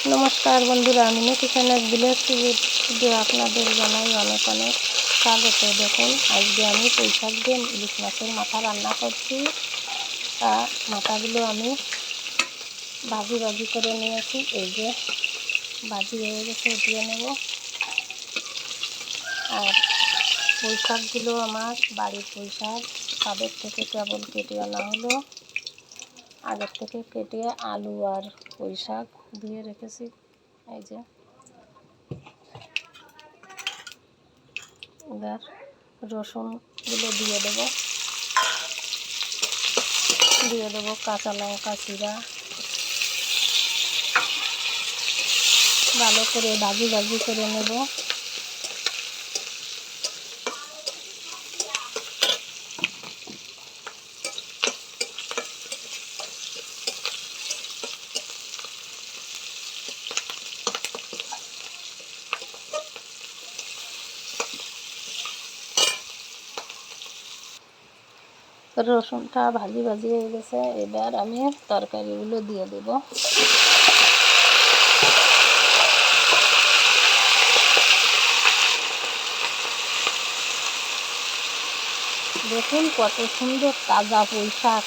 নমস্কার বন্ধুরা, আমি কিচেনের ভিলেজ টিভিতে আপনাদের জানাই অনেক অনেক স্বাগত। দেখুন, আজকে আমি পুঁই শাক দিয়ে ইলিশ মাছের মাথা রান্না করছি। তা মাথাগুলো আমি ভাজি ভাজি করে নিয়েছি। এই যে ভাজি হয়ে গেছে, উঠিয়ে নেব। আর পুঁই শাকগুলো আমার বাড়ির পুঁই শাক, তাদের থেকে কেবল কেটে আনা হলো। আগের থেকে কেটে আলু আর পুঁই শাক ধুয়ে রেখেছি। এই যে এবার রসুনগুলো দিয়ে দেবো কাঁচা লঙ্কা চিরা, ভালো করে ভাজি করে নেব। রসুনটা ভাজি হয়ে গেছে। এবার আমি তরকারিগুলো দিয়ে দেব। দেখুন কত সুন্দর তাজা পুঁই শাক।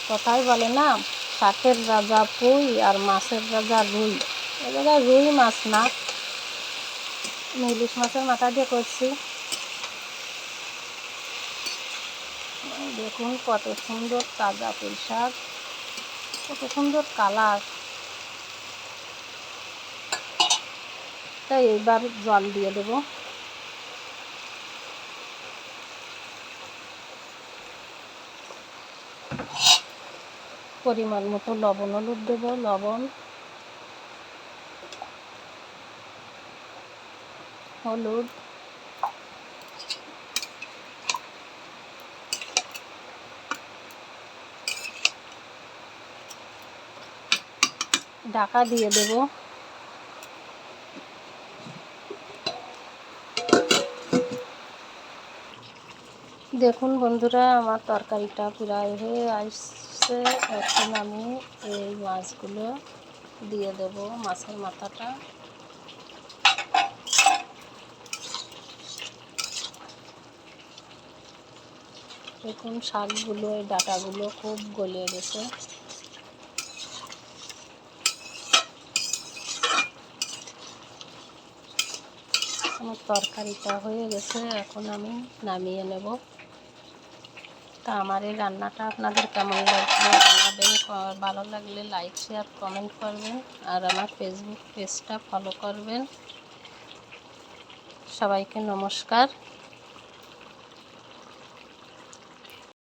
কথাই বলে না, শাকের রাজা পুঁই আর মাছের রাজা রুই। এ জায়গায় রুই মাছ না, ইলিশ মাছের মাথা দিয়ে করছি। দেখুন কত সুন্দর তাজা পুঁই শাক, কত সুন্দর কালার। তাই এইবার জল দিয়ে দেব। পরিমাণ মতো লবণ হলুদ দেবো, হলুদ, ঢাকা দিয়ে দেব। দেখুন বন্ধুরা, আমার তরকারিটা প্রায় হয়ে আসছে। এখন আমি এই মাছগুলো দিয়ে দেব, মাছের মাথাটা। দেখুন শাকগুলো, এই ডাঁটাগুলো খুব গলে গেছে। আমার তরকারিটা হয়ে গেছে, এখন আমি নামিয়ে নেব। তা আমার এই রান্নাটা আপনাদের কেমন লাগলো জানাবেন। ভালো লাগলে লাইক শেয়ার কমেন্ট করবেন, আর আমার ফেসবুক পেজটা ফলো করবেন। সবাইকে নমস্কার।